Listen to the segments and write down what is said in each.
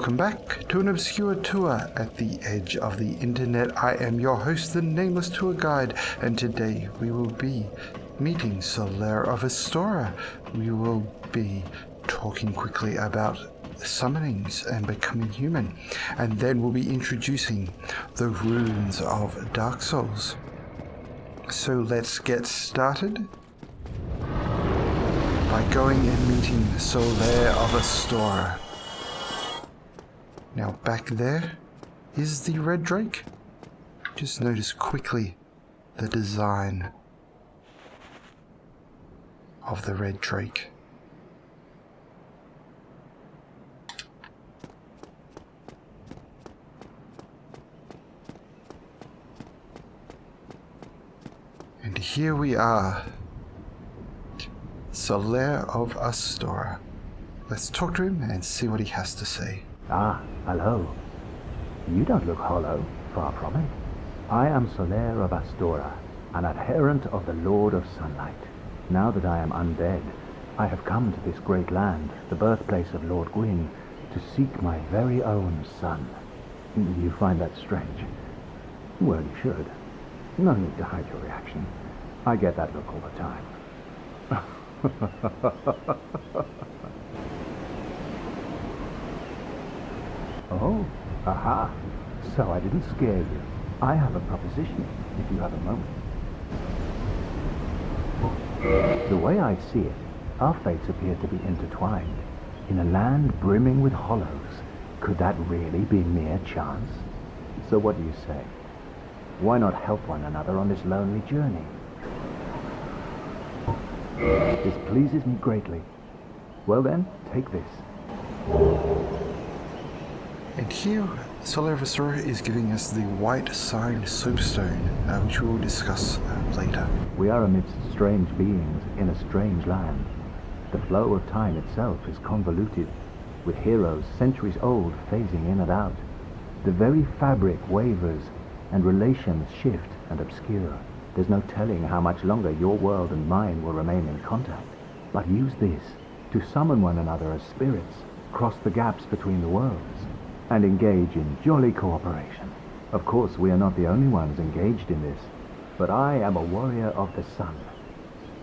Welcome back to an obscure tour at the edge of the internet. I am your host, the Nameless Tour Guide, and today we will be meeting Solaire of Astora. We will be talking quickly about summonings and becoming human, and then we'll be introducing the runes of Dark Souls. So let's get started by going and meeting Solaire of Astora. Now back there is the red drake. Just notice quickly the design of the red drake. And here we are, Solaire of Astora. Let's talk to him and see what he has to say. Ah, hello. You don't look hollow, far from it. I am Solaire of Astora, an adherent of the Lord of Sunlight. Now that I am undead, I have come to this great land, the birthplace of Lord Gwyn, to seek my very own son. You find that strange? Well, you should. No need to hide your reaction. I get that look all the time. Oh, aha. So I didn't scare you. I have a proposition, if you have a moment. The way I see it, our fates appear to be intertwined. In a land brimming with hollows, could that really be mere chance? So what do you say? Why not help one another on this lonely journey? This pleases me greatly. Well then, take this. And here, Solaire of Astora is giving us the white sign soapstone, which we will discuss later. We are amidst strange beings in a strange land. The flow of time itself is convoluted, with heroes centuries old phasing in and out. The very fabric wavers, and relations shift and obscure. There's no telling how much longer your world and mine will remain in contact. But use this to summon one another as spirits, cross the gaps between the worlds, and engage in jolly cooperation. Of course, we are not the only ones engaged in this, but I am a warrior of the sun.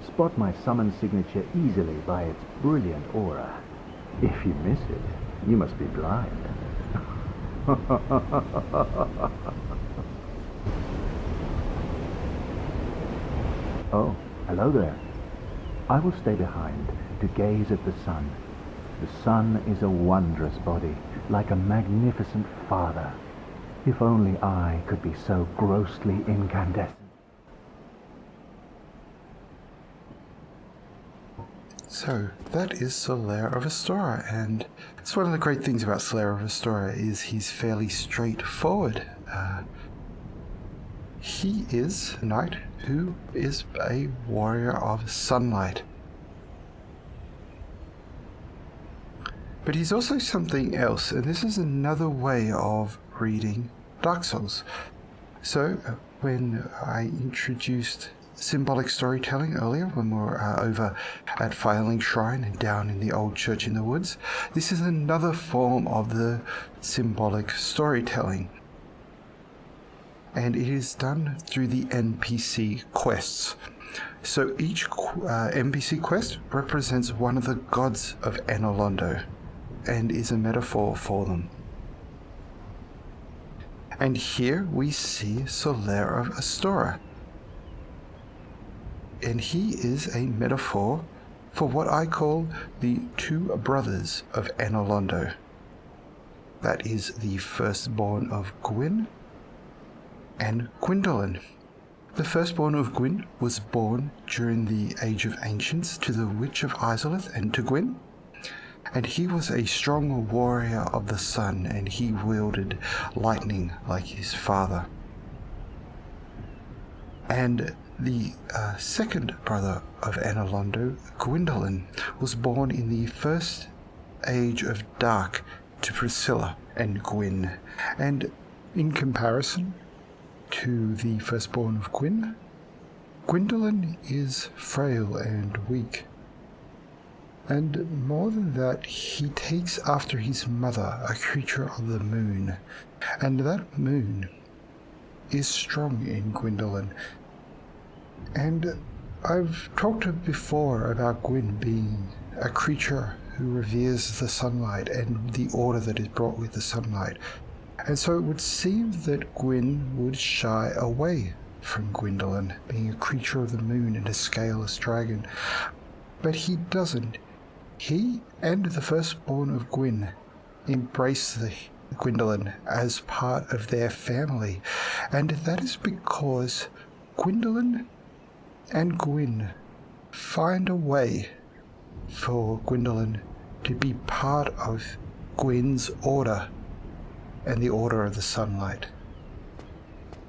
Spot my summon signature easily by its brilliant aura. If you miss it, you must be blind. Oh, hello there. I will stay behind to gaze at the sun. The sun is a wondrous body, like a magnificent father. If only I could be so grossly incandescent. So, that is Solaire of Astora, and it's one of the great things about Solaire of Astora is he's fairly straightforward. He is a knight who is a warrior of sunlight. But he's also something else, and this is another way of reading Dark Souls. So, when I introduced symbolic storytelling earlier, when we were over at Filing Shrine and down in the old church in the woods, this is another form of the symbolic storytelling. And it is done through the NPC quests. So each NPC quest represents one of the gods of Enolondo, and is a metaphor for them. And here we see Solaire of Astora. And he is a metaphor for what I call the two brothers of Enolondo. That is the firstborn of Gwyn and Gwyndolin. The firstborn of Gwyn was born during the Age of Ancients to the Witch of Izalith and to Gwyn. And he was a strong warrior of the sun, and he wielded lightning like his father. And the second brother of Enolondo, Gwyndolin, was born in the first Age of Dark to Priscilla and Gwyn. And in comparison to the firstborn of Gwyn, Gwyndolin is frail and weak. And more than that, he takes after his mother, a creature of the moon. And that moon is strong in Gwyndolin. And I've talked before about Gwyn being a creature who reveres the sunlight and the order that is brought with the sunlight. And so it would seem that Gwyn would shy away from Gwyndolin, being a creature of the moon and a scaleless dragon. But he doesn't. He and the firstborn of Gwyn embrace the Gwyndolin as part of their family, and that is because Gwyndolin and Gwyn find a way for Gwyndolin to be part of Gwyn's order and the order of the sunlight.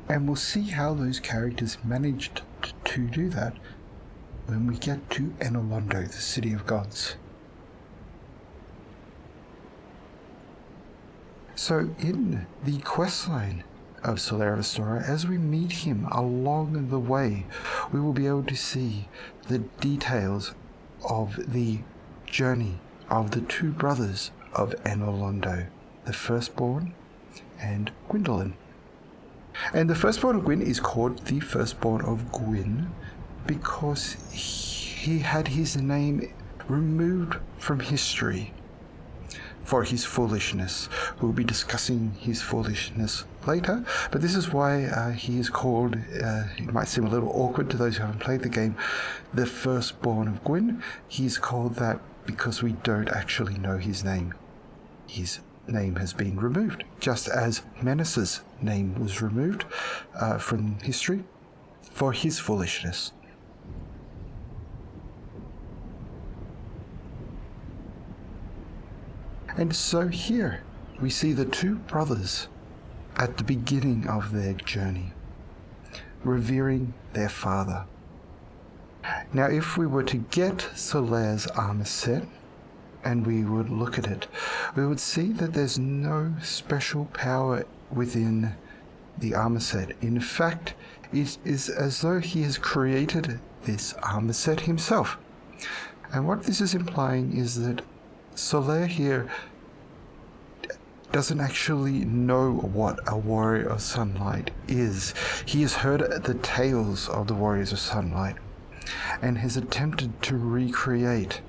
And we'll see how those characters managed to do that when we get to Enolondo, the City of Gods. So in the questline of Solaire of Astora, as we meet him along the way, we will be able to see the details of the journey of the two brothers of Enolondo, the firstborn and Gwyndolin. And the firstborn of Gwyn is called the firstborn of Gwyn because he had his name removed from history for his foolishness. We'll be discussing his foolishness later, but this is why he is called, it might seem a little awkward to those who haven't played the game, the firstborn of Gwyn. He's called that because we don't actually know his name. His name has been removed, just as Menace's name was removed from history for his foolishness. And so here we see the two brothers at the beginning of their journey, revering their father. Now, if we were to get Solaire's armor set, and we would look at it, we would see that there's no special power within the armor set. In fact, it is as though he has created this armor set himself. And what this is implying is that Solaire here doesn't actually know what a warrior of sunlight is. He has heard the tales of the warriors of sunlight and has attempted to recreate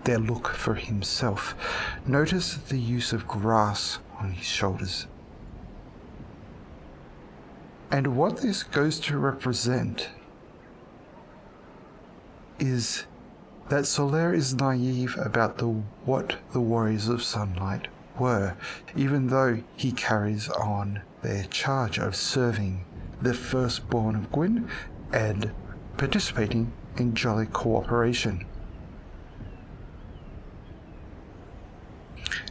their look for himself. Notice the use of grass on his shoulders. And what this goes to represent is that Solaire is naive about what the warriors of sunlight were, even though he carries on their charge of serving the firstborn of Gwyn and participating in jolly cooperation.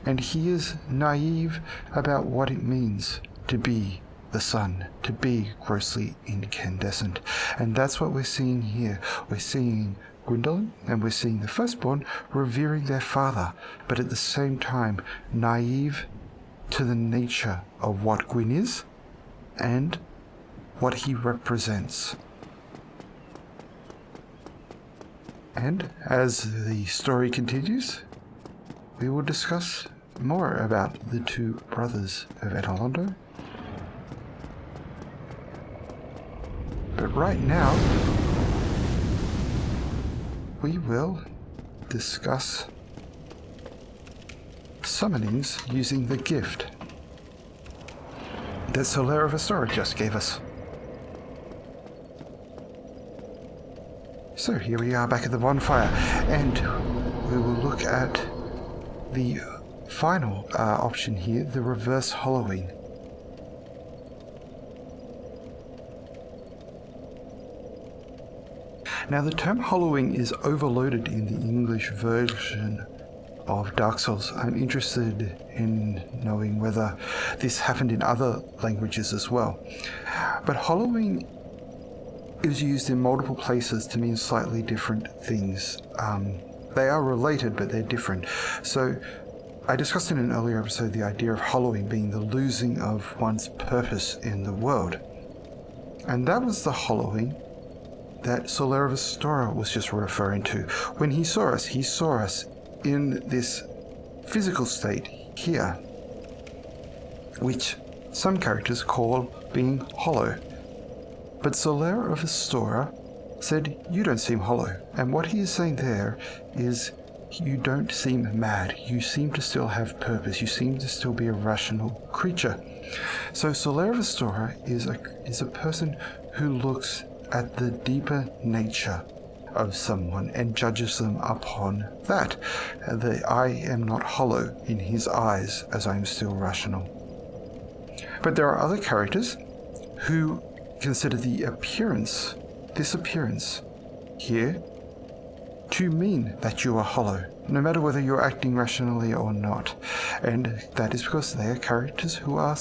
And he is naive about what it means to be the sun, to be grossly incandescent. And that's what we're seeing here. We're seeing Gwyndolin and we're seeing the firstborn revering their father, but at the same time naive to the nature of what Gwyn is and what he represents. And as the story continues, we will discuss more about the two brothers of Enolondo. But right now, we will discuss summonings using the gift that Solaire of Astora just gave us. So here we are back at the bonfire, and we will look at the final option here, the reverse hollowing. Now, the term hollowing is overloaded in the English version of Dark Souls. I'm interested in knowing whether this happened in other languages as well. But hollowing is used in multiple places to mean slightly different things. They are related, but they're different. So I discussed in an earlier episode the idea of hollowing being the losing of one's purpose in the world. And that was the hollowing that Solaire of Astora was just referring to. When he saw us in this physical state here, which some characters call being hollow. But Solaire of Astora said, "You don't seem hollow." And what he is saying there is, you don't seem mad. You seem to still have purpose. You seem to still be a rational creature. So Solaire of Astora is a person who looks at the deeper nature of someone and judges them upon that. That I am not hollow in his eyes, as I am still rational. But there are other characters who consider this appearance here, to mean that you are hollow, no matter whether you're acting rationally or not. And that is because they are characters who are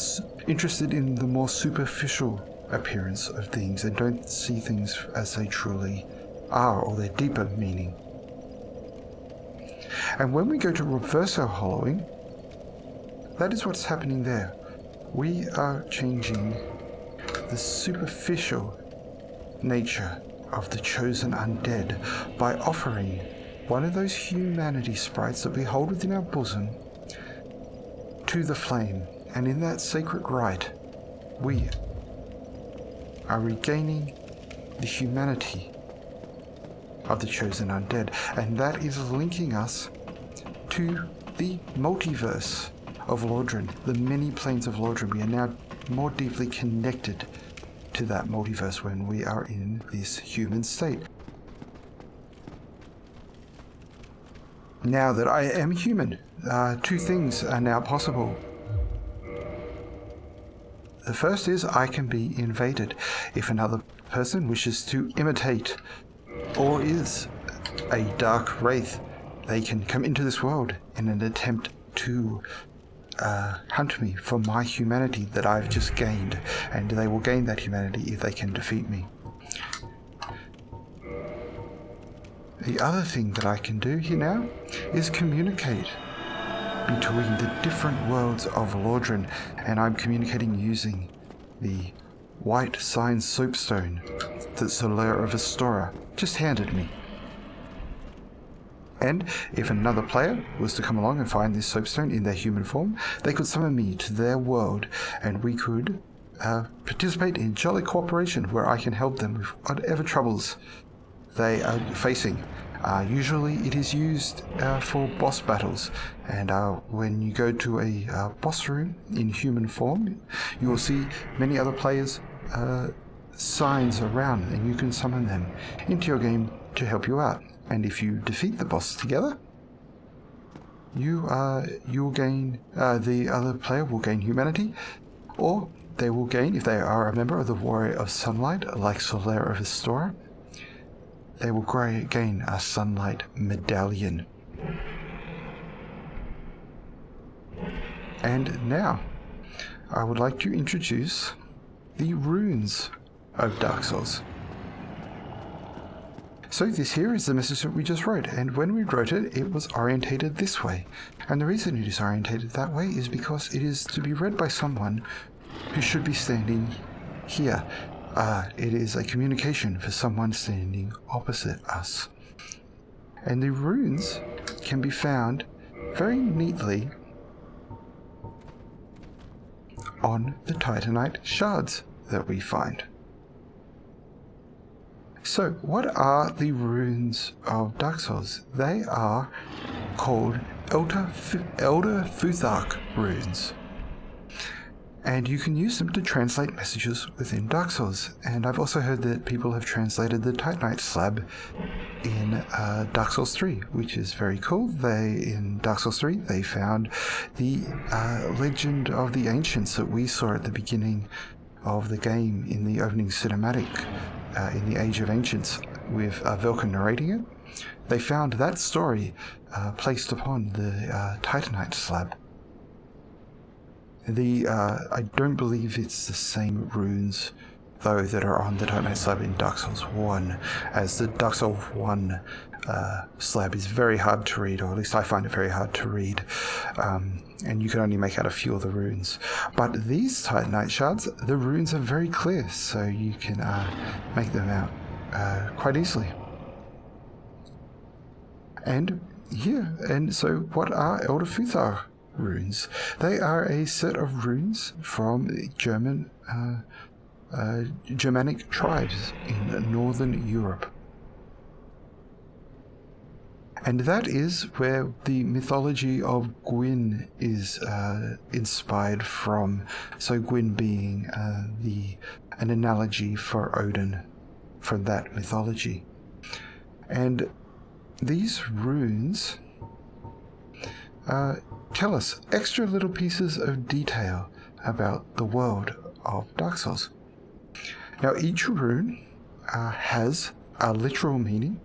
interested in the more superficial appearance of things and don't see things as they truly are, or their deeper meaning. And when we go to reverse our hollowing, that is what's happening there. We are changing the superficial nature of the chosen undead by offering one of those humanity sprites that we hold within our bosom to the flame, and in that sacred rite we are regaining the humanity of the chosen undead, and that is linking us to the multiverse of Lordran, the many planes of Lordran. We are now more deeply connected to that multiverse when we are in this human state. Now that I am human, two things are now possible. The first is I can be invaded. If another person wishes to imitate or is a dark wraith, they can come into this world in an attempt to hunt me for my humanity that I've just gained, and they will gain that humanity if they can defeat me. The other thing that I can do here now is communicate between the different worlds of Lordran, and I'm communicating using the white sign soapstone that Solaire of Astora just handed me. And if another player was to come along and find this soapstone in their human form, they could summon me to their world, and we could participate in jolly cooperation where I can help them with whatever troubles they are facing. Usually it is used for boss battles, and when you go to a boss room in human form, you will see many other players' signs around, and you can summon them into your game to help you out. And if you defeat the boss together, you'll gain, the other player will gain humanity, or they will gain, if they are a member of the Warrior of Sunlight, like Solaire of Astora, they will gain a Sunlight Medallion. And now, I would like to introduce the runes of Dark Souls. So this here is the message that we just wrote, and when we wrote it, it was orientated this way. And the reason it is orientated that way is because it is to be read by someone who should be standing here. It is a communication for someone standing opposite us. And the runes can be found very neatly on the Titanite shards that we find. So, what are the runes of Dark Souls? They are called Elder Futhark runes. And you can use them to translate messages within Dark Souls. And I've also heard that people have translated the Titanite slab in Dark Souls 3, which is very cool. In Dark Souls 3, they found the legend of the ancients that we saw at the beginning of the game in the opening cinematic, in the Age of Ancients, with Velka narrating it. They found that story placed upon the Titanite slab. I don't believe it's the same runes, though, that are on the Titanite slab in Dark Souls 1, as the Dark Souls 1 slab is very hard to read, or at least I find it very hard to read, and you can only make out a few of the runes. But these Titanite shards, the runes are very clear, so you can make them out quite easily. And so what are Elder Futhar runes? They are a set of runes from Germanic tribes in Northern Europe. And that is where the mythology of Gwyn is inspired from. So Gwyn being an analogy for Odin from that mythology. And these runes tell us extra little pieces of detail about the world of Dark Souls. Now, each rune has a literal meaning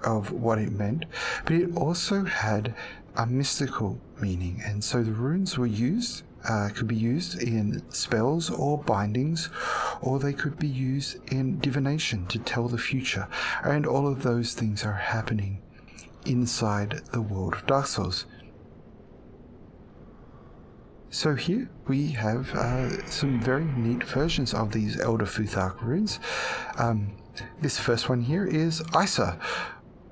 of what it meant, but it also had a mystical meaning. And so the runes were could be used in spells or bindings, or they could be used in divination to tell the future. And all of those things are happening inside the world of Dark Souls. So here we have some very neat versions of these Elder Futhar runes. This first one here is Isa,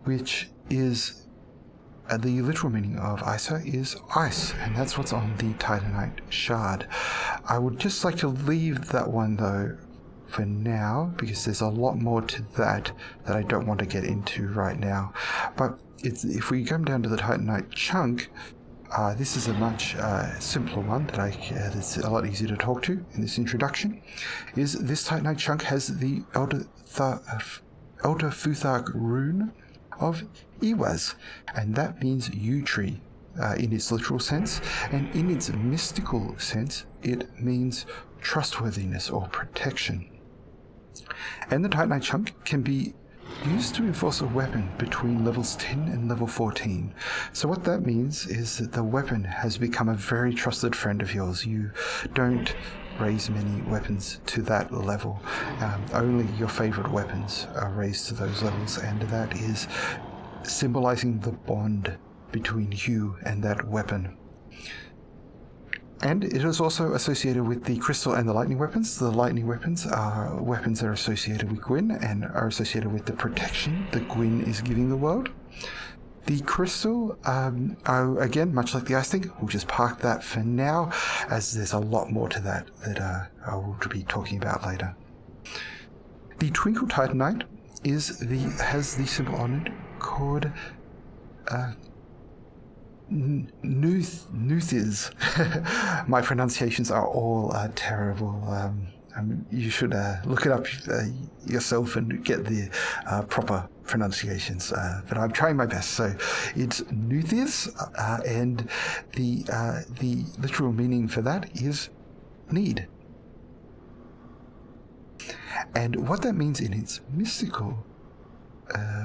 which is the literal meaning of Isa is ice, and that's what's on the Titanite shard. I would just like to leave that one though for now, because there's a lot more to that I don't want to get into right now. But if we come down to the Titanite chunk, this is a much simpler one that's a lot easier to talk to in this introduction. Is this Titanite chunk has the Elder Futhar rune of Iwaz, and that means yew tree in its literal sense, and in its mystical sense it means trustworthiness or protection. And the Titanite chunk can be used to enforce a weapon between levels 10 and level 14. So what that means is that the weapon has become a very trusted friend of yours. You don't raise many weapons to that level. Only your favorite weapons are raised to those levels, and that is symbolizing the bond between you and that weapon. And it is also associated with the crystal and the lightning weapons. The lightning weapons are weapons that are associated with Gwyn and are associated with the protection that Gwyn is giving the world. The crystal, are, again, much like the ice thing, we'll just park that for now, as there's a lot more to that I will be talking about later. The Twinkle Titanite has the symbol on it called Nuthiz. My pronunciations are all terrible. You should look it up yourself and get the proper pronunciations. But I'm trying my best. So it's Nuthiz, and the literal meaning for that is need. And what that means in its mystical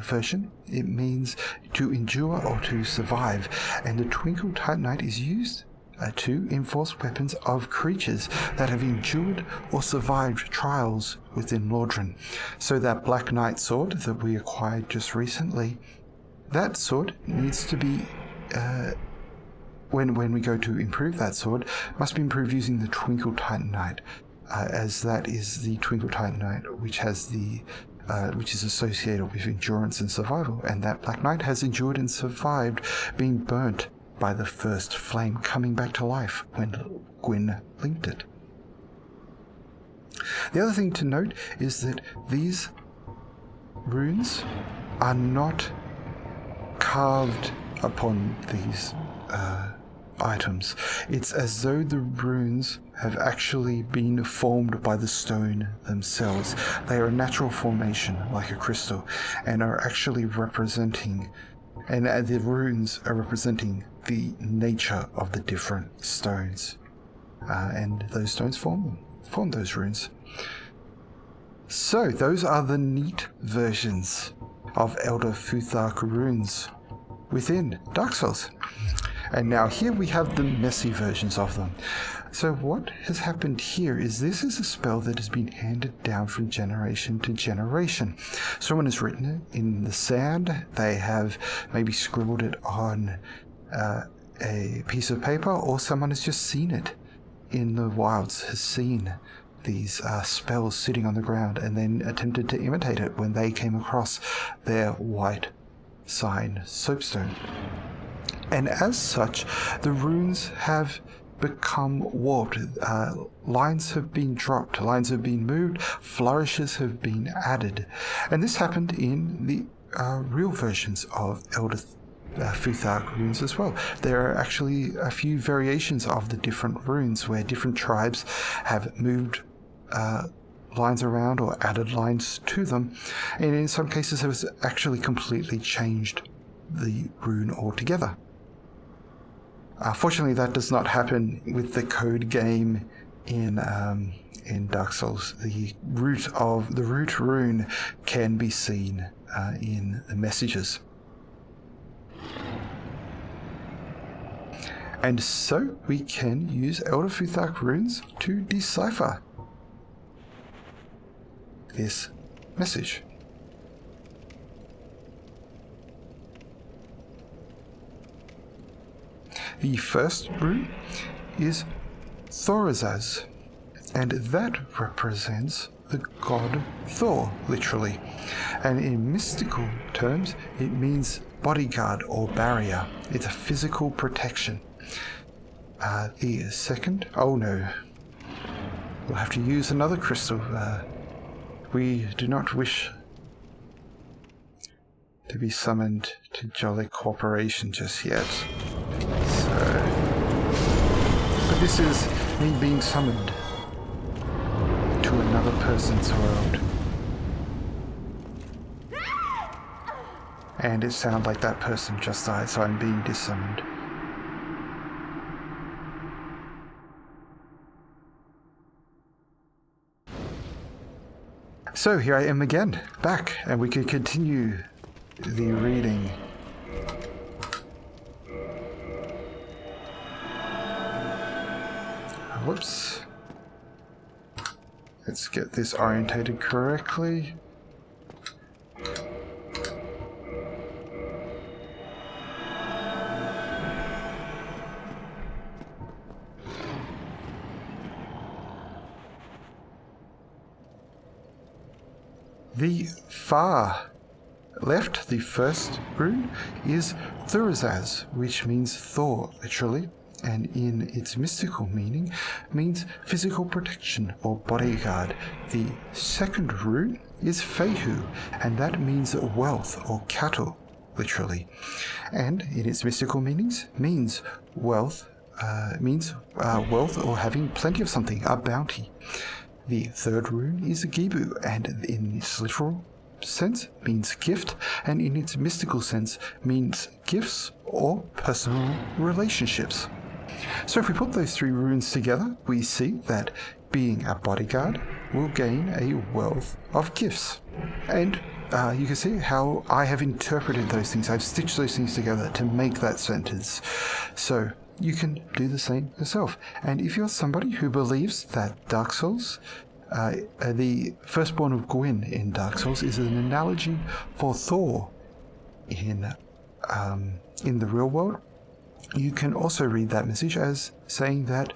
version, it means to endure or to survive, and the Twinkle Titanite is used to enforce weapons of creatures that have endured or survived trials within Lordran. So that Black Knight sword that we acquired just recently, that sword needs to be when we go to improve that sword, must be improved using the Twinkle Titanite, as that is the Twinkle Titanite which has which is associated with endurance and survival, and that Black Knight has endured and survived being burnt by the first flame coming back to life when Gwyn linked it. The other thing to note is that these runes are not carved upon these items. It's as though the runes have actually been formed by the stone themselves. They are a natural formation, like a crystal, and are actually representing, and the runes are representing the nature of the different stones. And those stones form those runes. So, those are the neat versions of Elder Futhar runes within Dark Souls. And now here we have the messy versions of them. So what has happened here is this is a spell that has been handed down from generation to generation. Someone has written it in the sand. They have maybe scribbled it on a piece of paper, or someone has just seen it in the wilds, has seen these spells sitting on the ground and then attempted to imitate it when they came across their white sign soapstone. And as such, the runes have become warped. Lines have been dropped, lines have been moved, flourishes have been added. And this happened in the real versions of Elder Futhark runes as well. There are actually a few variations of the different runes where different tribes have moved lines around or added lines to them, and in some cases have actually completely changed the rune altogether. Fortunately, that does not happen with the code game in Dark Souls. The root rune can be seen in the messages. And so we can use Elder Futhark runes to decipher this message. The first rune is Thorazaz, and that represents the god Thor, literally. And in mystical terms, it means bodyguard or barrier. It's a physical protection. The second, oh no, we'll have to use another crystal. We do not wish to be summoned to Jolly Cooperation just yet. But this is me being summoned to another person's world. And it sounds like that person just died, so I'm being dissummoned. So here I am again, back, and we can continue the reading. Whoops. Let's get this orientated correctly. The far left, the first rune, is Thorazaz, which means Thor, literally, and in its mystical meaning means physical protection or bodyguard. The second rune is Fehu, and that means wealth or cattle, literally, and in its mystical meanings means wealth, wealth or having plenty of something, a bounty. The third rune is Gibu, and in its literal sense means gift, and in its mystical sense means gifts or personal relationships. So if we put those three runes together, we see that being a bodyguard will gain a wealth of gifts. And you can see how I have interpreted those things. I've stitched those things together to make that sentence. So you can do the same yourself. And if you're somebody who believes that Dark Souls, the firstborn of Gwyn in Dark Souls is an analogy for Thor in the real world, you can also read that message as saying that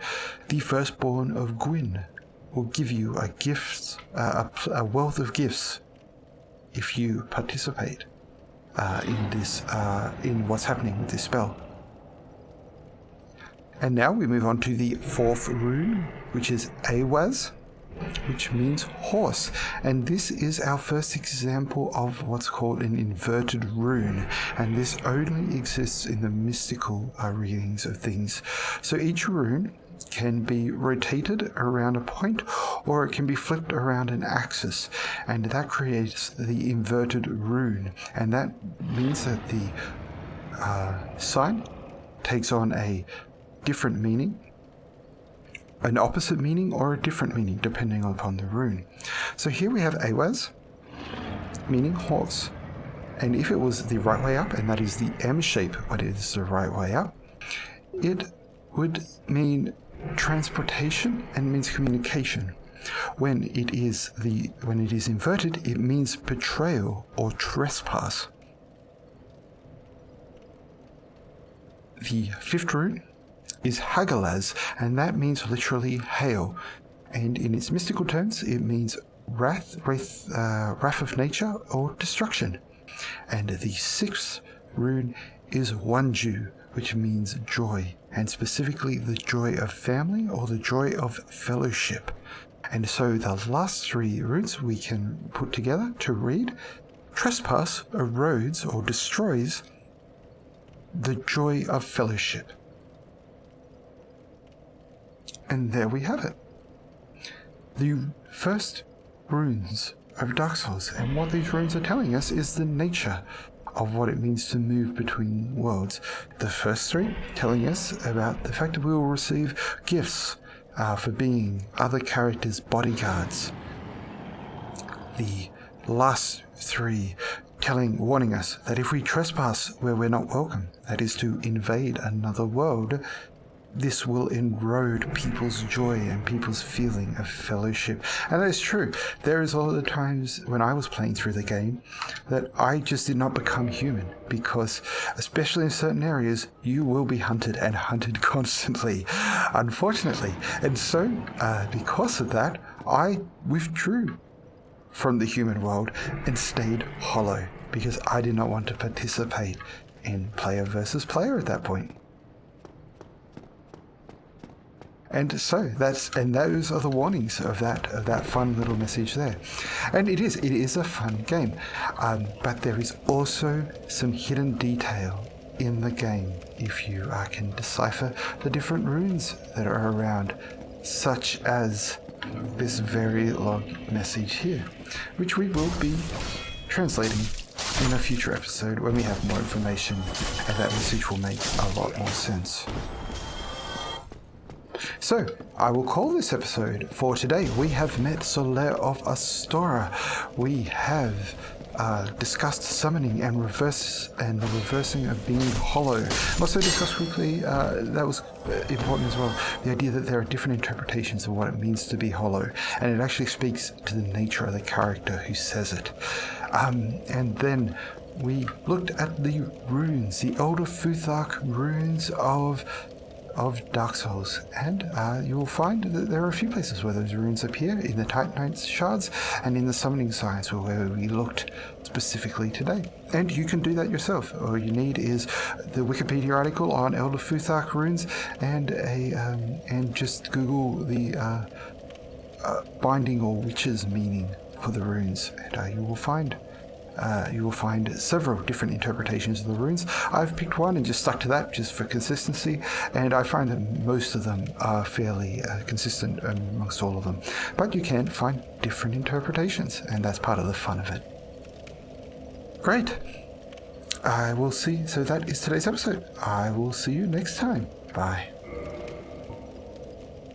the firstborn of Gwyn will give you a gift, a wealth of gifts if you participate in what's happening with this spell. And now we move on to the fourth rune, which is Awaz, which means horse. And this is our first example of what's called an inverted rune. And this only exists in the mystical readings of things. So each rune can be rotated around a point, or it can be flipped around an axis. And that creates the inverted rune. And that means that the sign takes on a different meaning, an opposite meaning, or a different meaning depending upon the rune. So here we have Awaz, meaning horse, and if it was the right way up, and that is the M shape, but it is the right way up, it would mean transportation and means communication. When it is inverted, it means betrayal or trespass. The fifth rune is Hagalaz, and that means literally hail. and in its mystical terms, it means wrath of nature, or destruction. And the 6th rune is Wanju, which means joy, and specifically the joy of family or the joy of fellowship. And so the last 3 runes we can put together to read: trespass erodes or destroys the joy of fellowship. And there we have it. The first runes of Dark Souls, and what these runes are telling us is the nature of what it means to move between worlds. The first 3 telling us about the fact that we will receive gifts for being other characters' bodyguards. The last 3 warning us that if we trespass where we're not welcome, that is to invade another world, this will erode people's joy and people's feeling of fellowship. And that is true. There is all the times when I was playing through the game that I just did not become human, because especially in certain areas, you will be hunted, and hunted constantly, unfortunately. And so, because of that, I withdrew from the human world and stayed hollow, because I did not want to participate in player versus player at that point. And so those are the warnings of that fun little message there. And it is a fun game, but there is also some hidden detail in the game if you can decipher the different runes that are around, such as this very long message here, which we will be translating in a future episode when we have more information, and that message will make a lot more sense. So, I will call this episode for today. We have met Solaire of Astora. We have discussed summoning and the reversing of being hollow. Also discussed quickly, that was important as well, the idea that there are different interpretations of what it means to be hollow, and it actually speaks to the nature of the character who says it. And then we looked at the runes, the Elder Futhark runes of Dark Souls, and you will find that there are a few places where those runes appear, in the Titanite shards and in the summoning signs, where we looked specifically today. And you can do that yourself. All you need is the Wikipedia article on Elder Futhark runes and just Google the binding or witches meaning for the runes, and you will find several different interpretations of the runes. I've picked one and just stuck to that just for consistency, and I find that most of them are fairly consistent amongst all of them. But you can find different interpretations, and that's part of the fun of it. Great. I will see. So that is today's episode. I will see you next time. Bye.